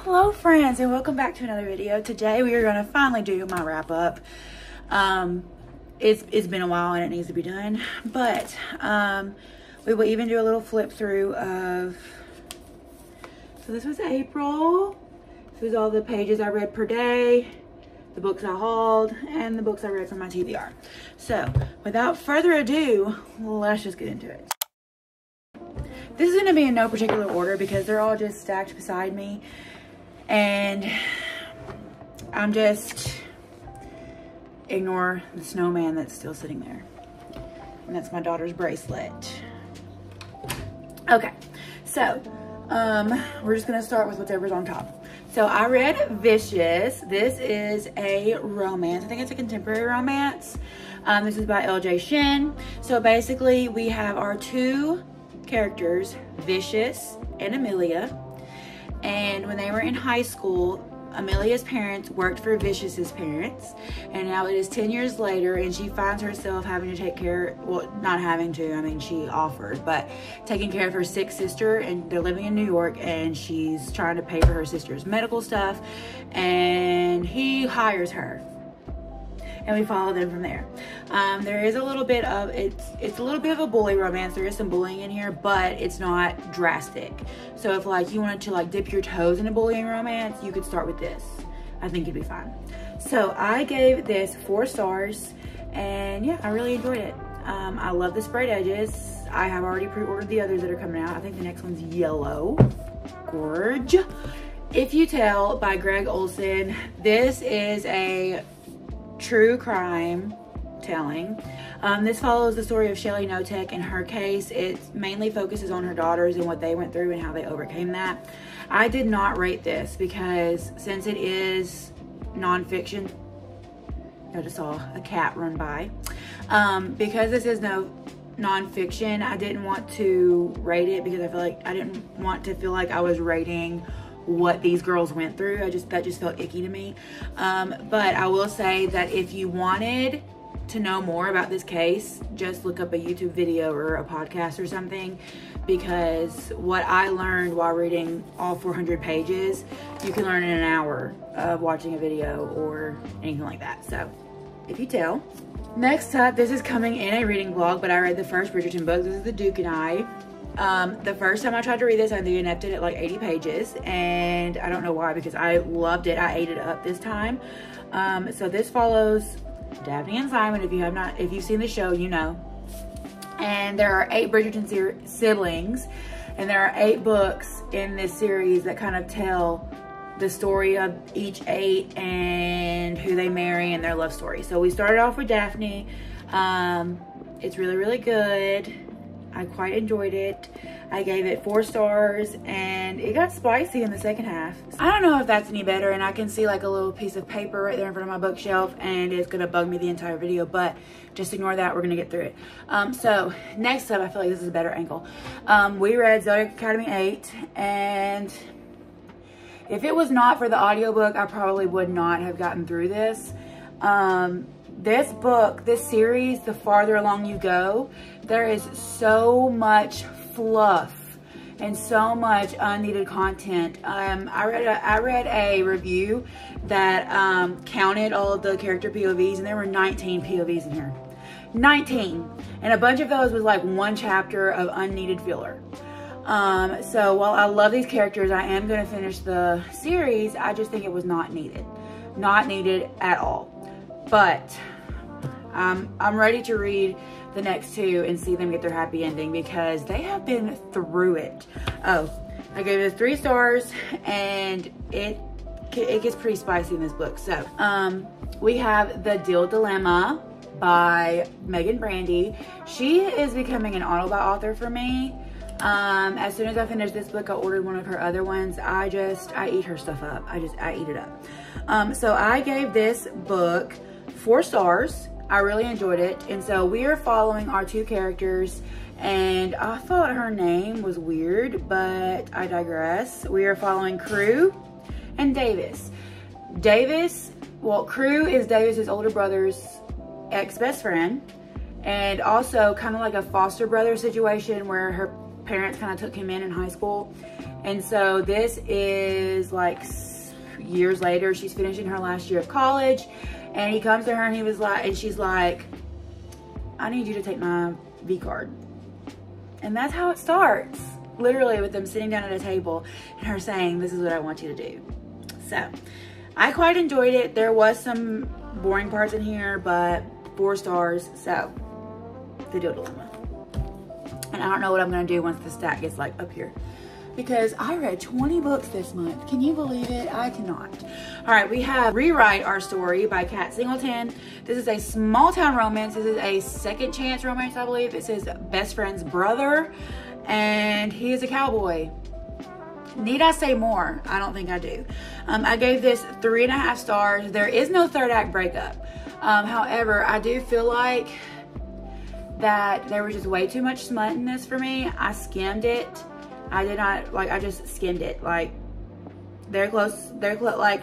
Hello friends, and welcome back to another video. Today we are going to finally do my wrap up. It's been a while and it needs to be done, but we will even do a little flip through of, so this was April. This was all the pages I read per day, the books I hauled, and the books I read from my TBR. So without further ado, let's just get into it. This is going to be in no particular order because they're all just stacked beside me. And I'm just, ignore the snowman that's still sitting there. And that's my daughter's bracelet. Okay, so we're just gonna start with whatever's on top. So I read Vicious. This is a romance. I think it's a contemporary romance. This is by L.J. Shin. So basically we have our two characters, Vicious and Amelia. And when they were in high school, Amelia's parents worked for Vicious's parents, and now it is 10 years later and she finds herself having to take care, well, not having to, I mean she offered, but taking care of her sick sister, and they're living in New York and she's trying to pay for her sister's medical stuff, and he hires her. And we follow them from there. There is a little bit of, it's a little bit of a bully romance. There is some bullying in here, but it's not drastic. So if like you wanted to like dip your toes in a bullying romance, you could start with this. I think you'd be fine. So I gave this 4 stars, and yeah, I really enjoyed it. I love the sprayed edges. I have already pre-ordered the others that are coming out. I think the next one's yellow. Gorge. If You Tell by Greg Olson. This is a true crime telling. This follows the story of Shelly Notek and her case. It mainly focuses on her daughters and what they went through and how they overcame that. I did not rate this because since it is nonfiction, I just saw a cat run by. Because this is no nonfiction, I didn't want to rate it because I feel like I didn't want to feel like I was rating what these girls went through. That just felt icky to me. But I will say that if you wanted to know more about this case, just look up a YouTube video or a podcast or something, because what I learned while reading all 400 pages, you can learn in an hour of watching a video or anything like that. So, If You Tell. Next up, this is coming in a reading vlog, but I read the first Bridgerton book. This is The Duke and I. The first time I tried to read this, I DNF'd it at like 80 pages, and I don't know why, because I loved it. I ate it up this time. So this follows Daphne and Simon. If you've seen the show, you know. And there are 8 Bridgerton siblings, and there are 8 books in this series that kind of tell the story of each 8 and who they marry and their love story. So we started off with Daphne. It's really, really good. I quite enjoyed it. I gave it 4 stars, and it got spicy in the second half. I don't know if that's any better, and I can see like a little piece of paper right there in front of my bookshelf, and it's gonna bug me the entire video, but just ignore that. We're gonna get through it. So next up, I feel like this is a better angle. We read Zodiac Academy 8, and if it was not for the audiobook, I probably would not have gotten through this. This book, this series, the farther along you go, there is so much fluff and so much unneeded content. I read a review that counted all of the character POVs, and there were 19 POVs in here. 19! And a bunch of those was like 1 chapter of unneeded filler. So while I love these characters, I am going to finish the series. I just think it was not needed. Not needed at all. But I'm ready to read the next 2 and see them get their happy ending, because they have been through it. Oh, I gave it 3 stars, and it gets pretty spicy in this book. So we have The Deal Dilemma by Megan Brandy. She is becoming an Audible author for me. As soon as I finished this book, I ordered one of her other ones. I eat her stuff up. I eat it up. So I gave this book 4 stars. I really enjoyed it. And so we are following our 2 characters, and I thought her name was weird, but I digress. We are following Crew and Davis. Crew is Davis's older brother's ex-best friend, and also kind of like a foster brother situation where her parents kind of took him in high school, And so this is like years later. She's finishing her last year of college, and he comes to her and he was like, and she's like, I need you to take my V card. And that's how it starts. Literally with them sitting down at a table and her saying, this is what I want you to do. So I quite enjoyed it. There was some boring parts in here, but 4 stars. So the Deal Dilemma. And I don't know what I'm gonna do once the stack gets like up here, because I read 20 books this month. Can you believe it? I cannot. All right, we have Rewrite Our Story by Kat Singleton. This is a small town romance. This is a second chance romance, I believe. It's his best friend's brother, and he is a cowboy. Need I say more? I don't think I do. I gave this 3.5 stars. There is no third act breakup. However, I do feel like that there was just way too much smut in this for me. I skimmed it. I did not, like, I just skimmed it. Like, they're close, like,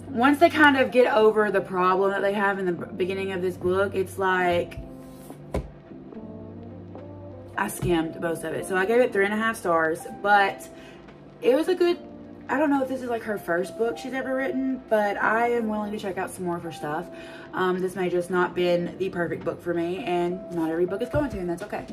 once they kind of get over the problem that they have in the beginning of this book, it's like, I skimmed most of it. So I gave it 3.5 stars, but it was a good, I don't know if this is like her first book she's ever written, but I am willing to check out some more of her stuff. This may just not been the perfect book for me, and not every book is going to, and that's okay.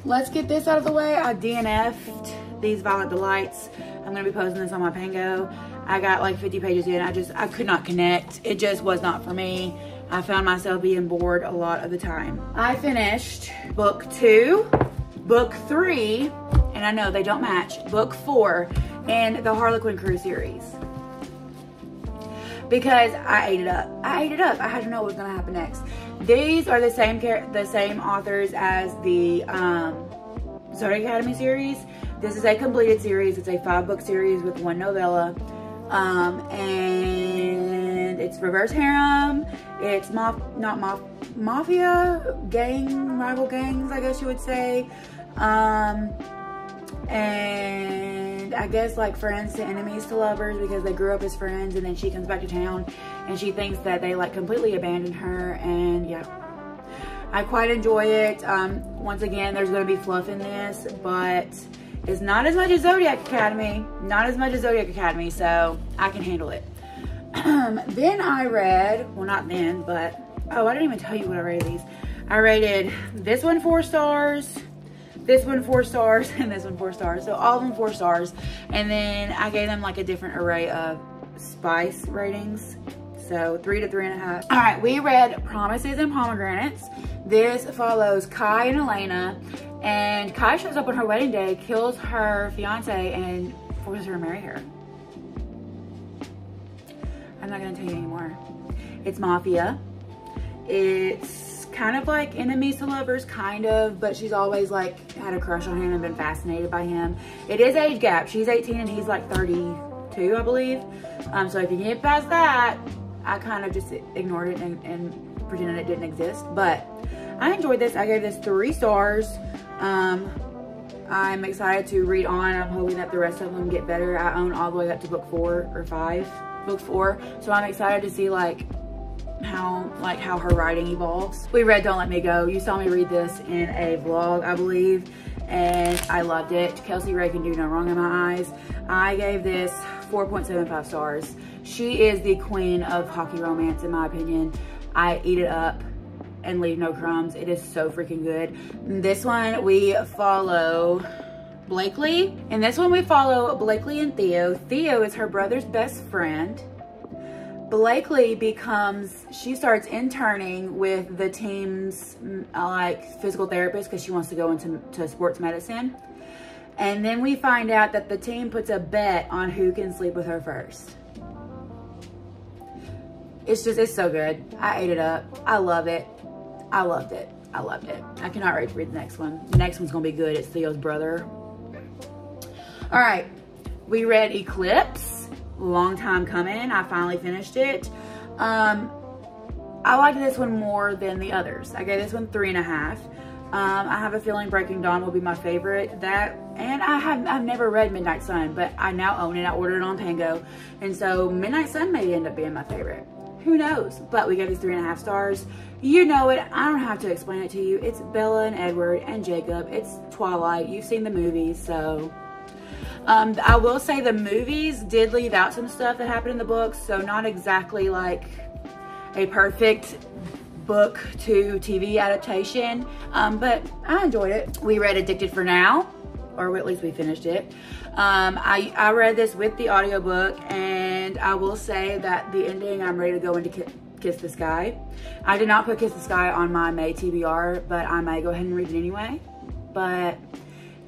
Let's get this out of the way. I DNF'd these Violet Delights. I'm gonna be posting this on my Pango. I got like 50 pages in. I could not connect. It just was not for me. I found myself being bored a lot of the time. I finished book 2, book 3, and I know they don't match, book 4, and the Harlequin Crew series. Because I ate it up. I ate it up. I had to know what was gonna happen next. These are the same authors as the Zodiac Academy series. This is a completed series. It's a 5-book series with 1 novella. And it's reverse harem. It's mafia gang, rival gangs, I guess you would say. And I guess like friends to enemies to lovers, because they grew up as friends, and then she comes back to town and she thinks that they like completely abandoned her. And yeah, I quite enjoy it. Once again, there's going to be fluff in this, but it's not as much as Zodiac Academy. Not as much as Zodiac Academy, so I can handle it. Then I read, well not then, but, oh, I didn't even tell you what I rated these. I rated this one 4 stars, this one 4 stars, and this one 4 stars. So all of them 4 stars. And then I gave them like a different array of spice ratings. So 3 to 3.5. All right, we read Promises and Pomegranates. This follows Kai and Elena. And Kai shows up on her wedding day, kills her fiance, and forces her to marry her. I'm not gonna tell you anymore. It's mafia. It's kind of like enemies to lovers, kind of, but she's always like had a crush on him and been fascinated by him. It is age gap. She's 18 and he's like 32, I believe. So if you get past that, I kind of just ignored it and pretended it didn't exist. But I enjoyed this. I gave this 3 stars. I'm excited to read on. I'm hoping that the rest of them get better. I own all the way up to book 4 or 5, book 4. So I'm excited to see like how her writing evolves. We read Don't Let Me Go. You saw me read this in a vlog, I believe, and I loved it. Kelsey Ray can do no wrong in my eyes. I gave this 4.75 stars. She is the queen of hockey romance, in my opinion. I eat it up and leave no crumbs. It is so freaking good. This one we follow Blakely. In this one we follow Blakely and Theo. Theo is her brother's best friend. Blakely she starts interning with the team's like physical therapist because she wants to go into sports medicine. And then we find out that the team puts a bet on who can sleep with her first. It's so good. I ate it up. I love it. I loved it. I loved it. I cannot wait to read the next one. The next one's gonna be good. It's Theo's brother. All right, we read Eclipse. Long time coming. I finally finished it. I liked this one more than the others. I gave this one 3.5. I have a feeling Breaking Dawn will be my favorite. And I've never read Midnight Sun, but I now own it. I ordered it on Pango, and so Midnight Sun may end up being my favorite. Who knows? But we gave this 3.5 stars. You know it. I don't have to explain it to you. It's Bella and Edward and Jacob. It's Twilight. You've seen the movies, so. I will say the movies did leave out some stuff that happened in the books, so not exactly like a perfect book to TV adaptation, but I enjoyed it. We read Addicted for Now, or at least we finished it. I read this with the audiobook, and I will say that the ending, I'm ready to go into Kiss the Sky. I did not put Kiss the Sky on my May TBR, but I may go ahead and read it anyway. But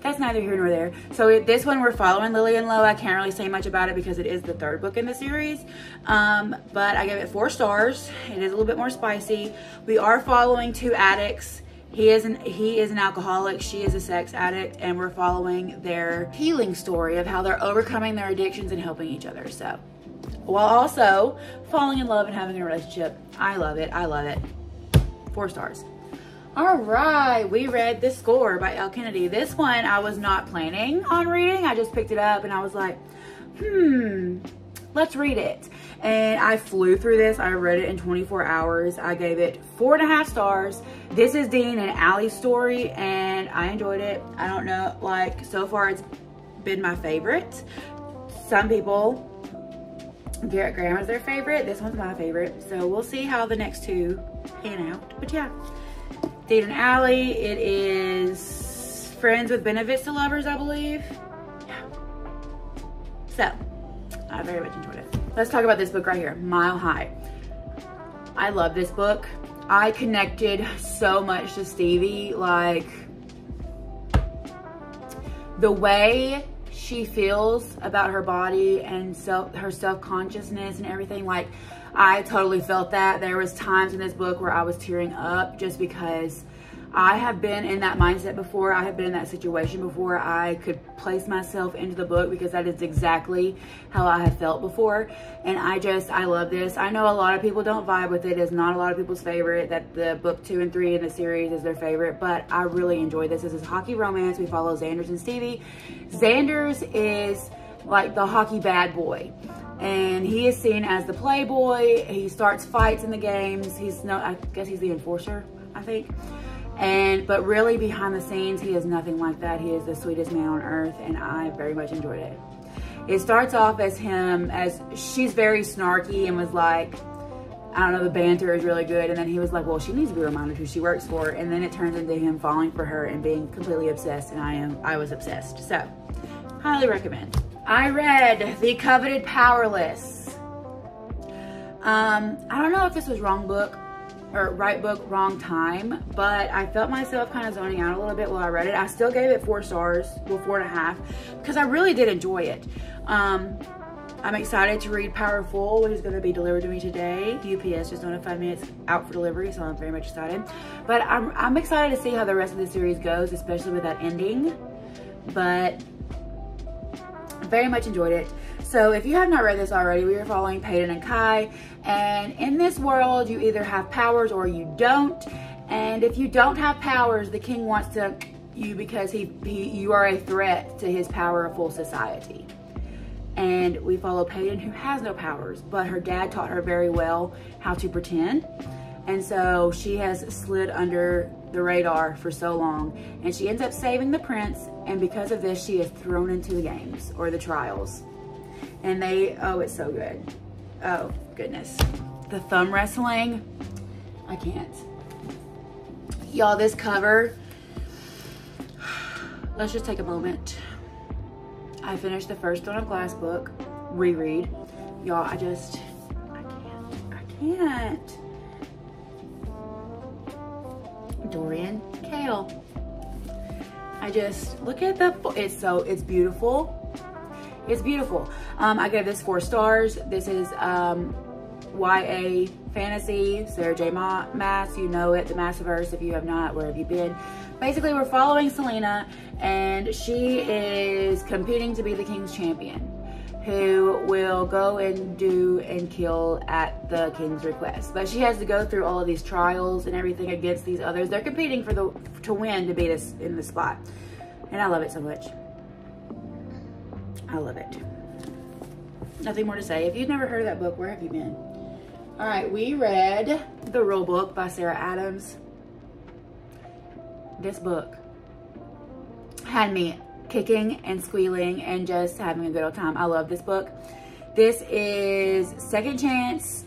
that's neither here nor there. So this one, we're following Lily and Lo. I can't really say much about it because it is the 3rd book in the series. But I gave it 4 stars. It is a little bit more spicy. We are following 2 addicts. He is an alcoholic, she is a sex addict, and we're following their healing story of how they're overcoming their addictions and helping each other. So, while also falling in love and having a relationship. I love it. I love it. 4 stars. All right, we read The Score by Elle Kennedy. This one I was not planning on reading. I just picked it up and I was like, let's read it. And I flew through this. I read it in 24 hours. I gave it 4.5 stars. This is Dean and Allie's story, and I enjoyed it. I don't know, like, so far it's been my favorite. Some people, Garrett Graham is their favorite. This one's my favorite. So we'll see how the next 2 pan out. But yeah, Dean and Allie. It is friends with benefits to lovers, I believe. Yeah. So, I very much enjoyed it. Let's talk about this book right here, Mile High. I love this book. I connected so much to Stevie. Like, the way she feels about her body and her self-consciousness and everything, like, I totally felt that. There was times in this book where I was tearing up just because I have been in that mindset before. I have been in that situation before. I could place myself into the book because that is exactly how I have felt before. And I love this. I know a lot of people don't vibe with it. It's not a lot of people's favorite, that the book 2 and 3 in the series is their favorite, but I really enjoy this. This is hockey romance. We follow Xanders and Stevie. Xanders is like the hockey bad boy, and he is seen as the playboy. He starts fights in the games. I guess he's the enforcer, I think. But really behind the scenes, he is nothing like that. He is the sweetest man on earth, and I very much enjoyed it. It starts off as she's very snarky and was like, I don't know, the banter is really good. And then he was like, well, she needs to be reminded who she works for. And then it turns into him falling for her and being completely obsessed, and I was obsessed. So, highly recommend. I read The Coveted Powerless. I don't know if this was wrong book or right book, wrong time, but I felt myself kind of zoning out a little bit while I read it. I still gave it 4 stars, well, 4.5, because I really did enjoy it. I'm excited to read Powerful, which is going to be delivered to me today. UPS just notified me it's out for delivery, so I'm very much excited. But I'm excited to see how the rest of the series goes, especially with that ending. But I very much enjoyed it. So if you have not read this already, we are following Peyton and Kai. And in this world, you either have powers or you don't. And if you don't have powers, the king wants you because you are a threat to his powerful society. And we follow Peyton, who has no powers, but her dad taught her very well how to pretend. And so she has slid under the radar for so long, and she ends up saving the prince. And because of this, she is thrown into the games or the trials. And oh, it's so good. Oh, goodness. The thumb wrestling, I can't. Y'all, this cover, let's just take a moment. I finished the first Throne of Glass book, reread. Y'all, I can't. Dorian Kale. Look at it's beautiful. It's beautiful. I gave this 4 stars. This is YA fantasy, Sarah J Maas, you know it, the Massiverse. If you have not, where have you been? Basically, we're following Selena, and she is competing to be the king's champion, who will go and do and kill at the king's request. But she has to go through all of these trials and everything against these others. They're competing to win, to be in the spot. And I love it so much. I love it. Nothing more to say. If you've never heard of that book, where have you been? All right, we read The Rule Book by Sarah Adams. This book had me kicking and squealing and just having a good old time. I love this book. This is second chance,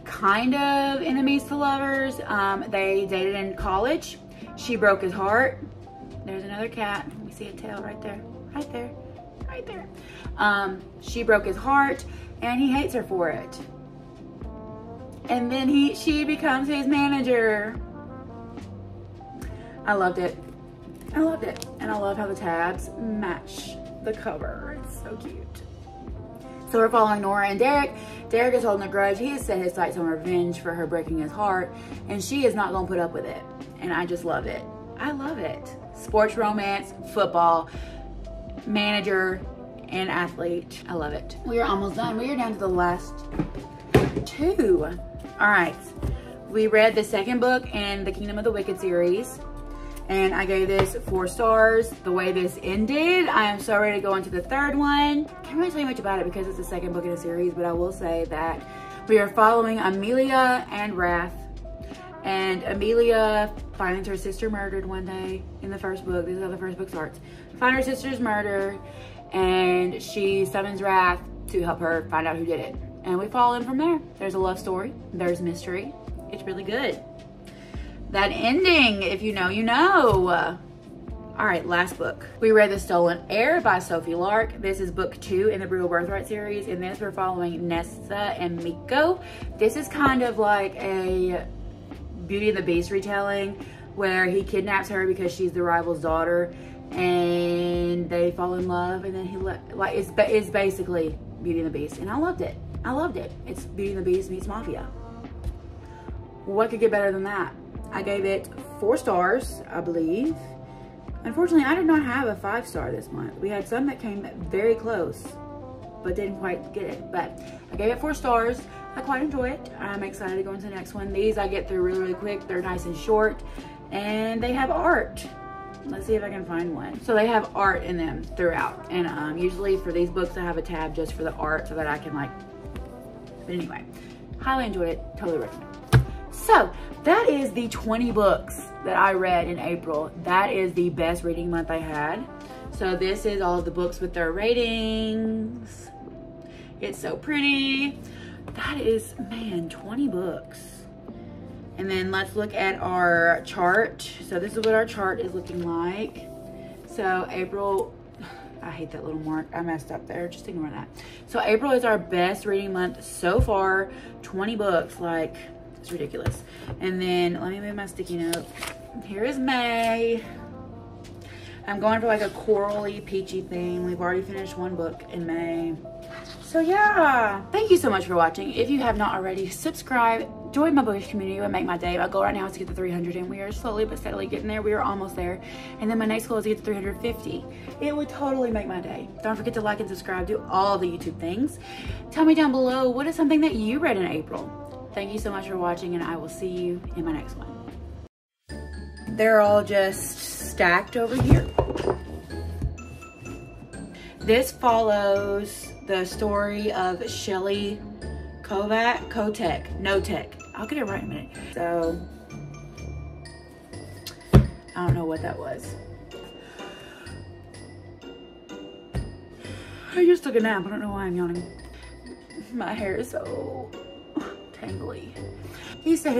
kind of enemies to lovers. They dated in college. She broke his heart. There's another cat. We see a tail right there, right there, right there. She broke his heart and he hates her for it. And then she becomes his manager. I loved it. I loved it. And I love how the tabs match the cover. It's so cute. So we're following Nora and Derek. Derek is holding a grudge. He has set his sights on revenge for her breaking his heart, and she is not gonna put up with it. And I just love it. I love it. Sports romance, football, manager, and athlete. I love it. We are almost done. We are down to the last two. All right. We read the second book in the Kingdom of the Wicked series, and I gave this 4 stars. The way this ended, I am so ready to go into the third one. Can't really tell you much about it because it's the second book in a series, but I will say that we are following Amelia and Wrath. And Amelia finds her sister murdered one day in the first book. This is how the first book starts. Find her sister's murder, and she summons Wrath to help her find out who did it. And we follow in from there. There's a love story. There's mystery. It's really good. That ending, if you know, you know. All right, last book. We read The Stolen Heir by Sophie Lark. This is book 2 in the Brutal Birthright series. In this, we're following Nessa and Miko. This is kind of like a Beauty and the Beast retelling where he kidnaps her because she's the rival's daughter, and they fall in love, and then it's basically Beauty and the Beast, and I loved it. I loved it. It's Beauty and the Beast meets Mafia. What could get better than that? I gave it 4 stars, I believe. Unfortunately, I did not have a 5-star this month. We had some that came very close, but didn't quite get it. But I gave it 4 stars. I quite enjoy it. I'm excited to go into the next one. These I get through really, really quick. They're nice and short, and they have art. Let's see if I can find one. So they have art in them throughout. And usually for these books, I have a tab just for the art so that I can but anyway, highly enjoyed it. Totally recommend. So that is the 20 books that I read in April. That is the best reading month I had. So this is all of the books with their ratings. It's so pretty. That is, man, 20 books. And then let's look at our chart. So this is what our chart is looking like. So April, I hate that little mark. I messed up there. Just ignore that. So April is our best reading month so far. 20 books, like, it's ridiculous. And then let me move my sticky note. Here is May. I'm going for like a corally, peachy theme. We've already finished 1 book in May. So yeah, thank you so much for watching. If you have not already, subscribe, join my bookish community. It would make my day. My goal right now is to get to 300, and we are slowly but steadily getting there. We are almost there. And then my next goal is to get to 350. It would totally make my day. Don't forget to like and subscribe. Do all the YouTube things. Tell me down below, what is something that you read in April? Thank you so much for watching, and I will see you in my next one. They're all just stacked over here. This follows the story of Shelley Notek. I'll get it right in a minute. So, I don't know what that was. I just took a nap. I don't know why I'm yawning. My hair is so tangly. He said